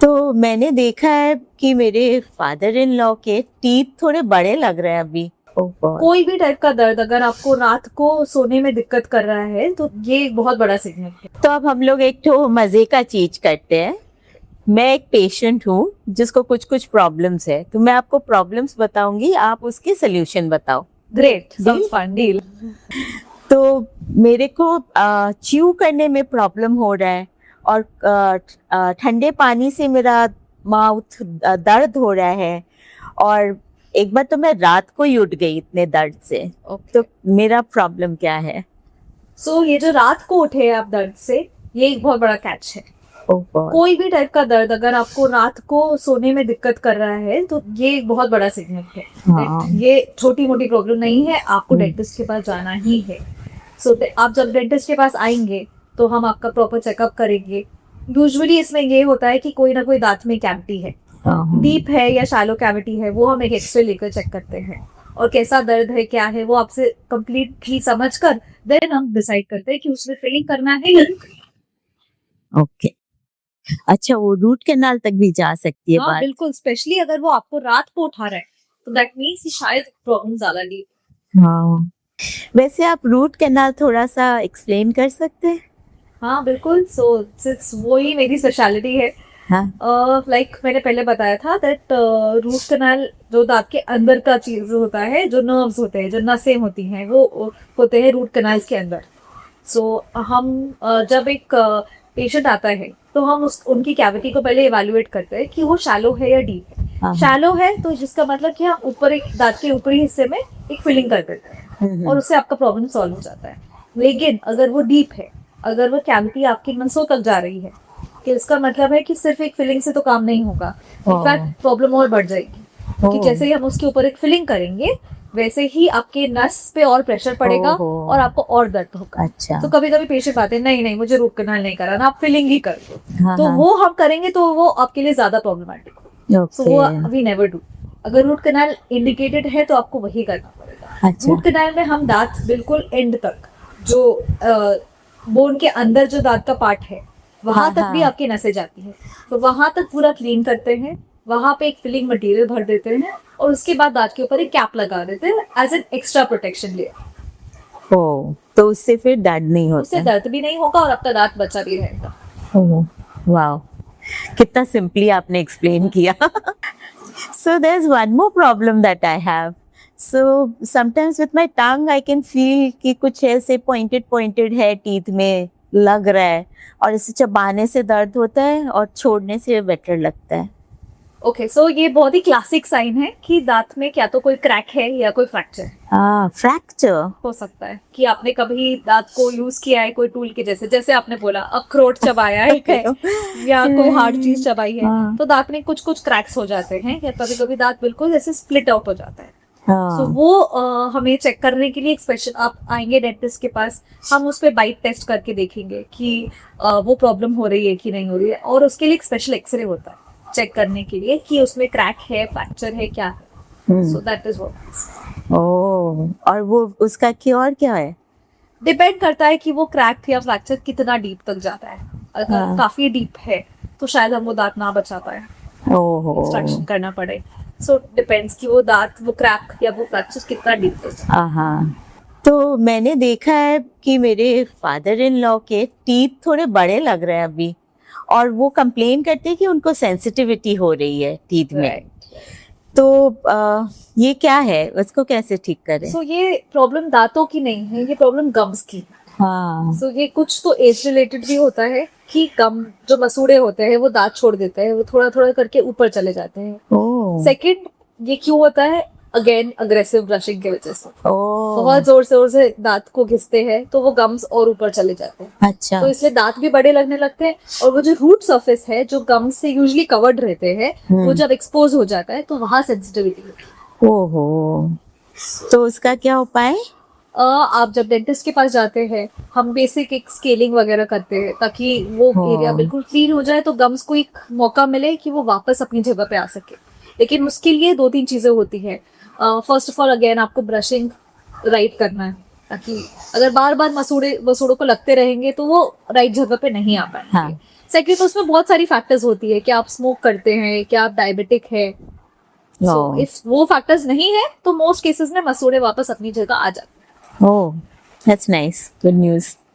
तो मैंने देखा है कि मेरे फादर इन लॉ के टीथ थोड़े बड़े लग रहे हैं अभी। ओह गॉड। कोई भी टाइप का दर्द अगर आपको रात को सोने में दिक्कत कर रहा है तो ये एक बहुत बड़ा सिग्नल है। तो अब हम लोग एक तो मजे का चीज करते हैं। मैं एक पेशेंट हूँ जिसको कुछ कुछ प्रॉब्लम्स है, तो मैं आपको प्रॉब्लम्स बताऊंगी, आप उसके सोल्यूशन बताओ। Great, sounds fun, deal. तो मेरे को च्यू करने में प्रॉब्लम हो रहा है और ठंडे पानी से मेरा माउथ दर्द हो रहा है, और एक बार तो मैं रात को ही उठ गई इतने दर्द से। तो मेरा प्रॉब्लम क्या है? सो ये जो रात को उठे आप दर्द से, ये एक बहुत बड़ा कैच है। ओह गॉड। कोई भी टाइप का दर्द अगर आपको रात को सोने में दिक्कत कर रहा है तो ये एक बहुत बड़ा सिग्नल है। हाँ। ये छोटी मोटी प्रॉब्लम नहीं है, आपको डेंटिस्ट के पास जाना ही है। सो आप जब डेंटिस्ट के पास आएंगे तो हम आपका प्रॉपर चेकअप करेंगे। यूजुअली इसमें ये होता है कि कोई ना कोई दांत में कैविटी है, डीप है या शैलो कैविटी है, वो हम एक एक्सरे लेकर चेक करते हैं और कैसा दर्द है क्या है वो आपसे कंप्लीटली समझकर देन हम डिसाइड करते हैं कि उसमें फिलिंग करना है या नहीं। ओके। अच्छा, वो रूट कैनाल तक भी जा सकती है हाँ बात? बिल्कुल, स्पेशली अगर वो आपको रात को उठा रहा है तो दैट मीन्स कि शायद प्रॉब्लम ज्यादा डीप। हाँ। वैसे आप रूट कैनाल थोड़ा सा एक्सप्लेन कर सकते हैं? हाँ बिल्कुल। सो सिंस वो ही मेरी स्पेशलिटी है, हाँ। लाइक मैंने पहले बताया था दैट रूट कैनाल जो दांत के अंदर का चीज होता है, जो नर्व्स होते हैं, जो नसें होती हैं, वो होते हैं रूट कैनाल्स के अंदर। सो हम जब एक पेशेंट आता है तो हम उनकी कैविटी को पहले इवैल्यूएट करते हैं कि वो शैलो है या डीप है। हाँ। शैलो है तो जिसका मतलब कि हम ऊपर एक दांत के ऊपरी हिस्से में एक फिलिंग कर देते हैं और उससे आपका प्रॉब्लम सॉल्व हो जाता है। लेकिन अगर वो डीप है, अगर वो कैविटी आपकी नसों तक जा रही है, कि इसका मतलब है कि सिर्फ एक फिलिंग से तो काम नहीं होगा, इनफैक्ट प्रॉब्लम और बढ़ जाएगी। कि जैसे ही हम उसके ऊपर एक फिलिंग करेंगे वैसे ही आपके नस पे और प्रेशर पड़ेगा और आपको और दर्द होगा। अच्छा। तो कभी कभी पेशेंट आते हैं, नहीं नहीं मुझे रूट कैनाल नहीं कराना, आप फिलिंग ही कर दो। हाँ, तो हाँ। वो हम करेंगे तो वो आपके लिए ज्यादा प्रॉब्लमेटिक हो। सो वो वी नेवर डू। अगर रूट कैनाल इंडिकेटेड है तो आपको वही करना पड़ेगा। अच्छा। रूट कैनाल में हम दांत बिल्कुल एंड तक, जो बोन के अंदर जो दांत का पार्ट है वहां हाँ, तक भी हाँ। आपकी नसें जाती है, तो वहां तक पूरा क्लीन करते हैं, वहां पे एक फिलिंग मटेरियल भर देते हैं और उसके बाद दांत के ऊपर एक कैप लगा देते हैं as an extra protection layer. Oh, तो उससे फिर दर्द नहीं उससे होता? दर्द भी नहीं होगा और आपका दांत बचा भी रहेगा। ओह, वाओ, कितना सिंपली आपने एक्सप्लेन किया। So there's one more problem that I have. So sometimes with my tongue I can feel कि कुछ ऐसे pointed है, टीथ में लग रहा है, और इसे चबाने से दर्द होता है और छोड़ने से बेटर लगता है। ओके, सो ये बहुत ही क्लासिक साइन है कि दांत में क्या तो कोई क्रैक है या कोई फ्रैक्चर फ्रैक्चर हो सकता है। कि आपने कभी दांत को यूज किया है कोई टूल के जैसे, जैसे आपने बोला अखरोट चबाया है या कोई हार्ड चीज चबाई है, तो दांत में कुछ कुछ क्रैक्स हो जाते हैं या कभी कभी दांत बिल्कुल जैसे स्प्लिट आउट हो जाता है। सो वो हमें चेक करने के लिए एक स्पेशल, आप आएंगे डेंटिस्ट के पास, हम उस पर बाइट टेस्ट करके देखेंगे कि वो प्रॉब्लम हो रही है कि नहीं हो रही है, और उसके लिए एक स्पेशल एक्सरे होता है चेक करने के लिए कि उसमें क्रैक है, फ्रैक्चर है, क्या है। So that is what. Oh, और वो उसका क्योर क्या है? डिपेंड करता है कि वो क्रैक या फ्रैक्चर कितना डीप तक जाता है। अगर काफी डीप है तो शायद हम वो दांत ना बचा पाए, एक्सट्रैक्शन करना पड़े। सो डिपेंड्स कि वो दांत, वो क्रैक या वो फ्रैक्चर कितना डीप तक। हाँ। तो मैंने देखा है कि मेरे फादर इन लॉ के टीथ थोड़े बड़े लग रहे हैं अभी, और वो कंप्लेन करते हैं कि उनको सेंसिटिविटी हो रही है टीथ में। तो ये क्या है, उसको कैसे ठीक करें? सो ये प्रॉब्लम दांतों की नहीं है, ये प्रॉब्लम गम्स की है। हाँ। सो ये कुछ तो एज रिलेटेड भी होता है कि गम जो मसूड़े होते हैं वो दांत छोड़ देते हैं, वो थोड़ा थोड़ा करके ऊपर चले जाते हैं। सेकंड, ये क्यों होता है? अगेन अग्रेसिव ब्रशिंग की वजह से बहुत जोर से दांत को घिसते हैं तो वो गम्स और ऊपर चले जाते हैं। अच्छा। तो इसलिए दांत भी बड़े लगने लगते हैं, और वो जो रूट सरफेस है जो गम्स से यूजुअली कवर्ड रहते हैं, वो जब एक्सपोज हो जाता है तो वहां सेंसिटिविटी होती है। ओहो, तो उसका क्या उपाय? आप जब डेंटिस्ट के पास जाते हैं, हम बेसिक एक स्केलिंग वगैरह करते हैं ताकि वो एरिया बिल्कुल क्लीन हो जाए, तो गम्स को एक मौका मिले कि वो वापस अपनी जगह पे आ सके। लेकिन उसके लिए 2-3 चीजें होती है। फर्स्ट ऑफ ऑल अगेन आपको ब्रशिंग राइट करना है, ताकि अगर बार बार मसूड़ों को लगते रहेंगे तो वो राइट जगह पे नहीं आ पाएंगे। सेकंड उसमें बहुत सारी फैक्टर्स होती है कि आप स्मोक करते हैं, क्या आप डायबिटिक है। So, Oh. if वो फैक्टर्स नहीं है तो मोस्ट केसेस में मसूड़े वापस अपनी जगह आ जाते हैं। Oh, that's nice. Good news.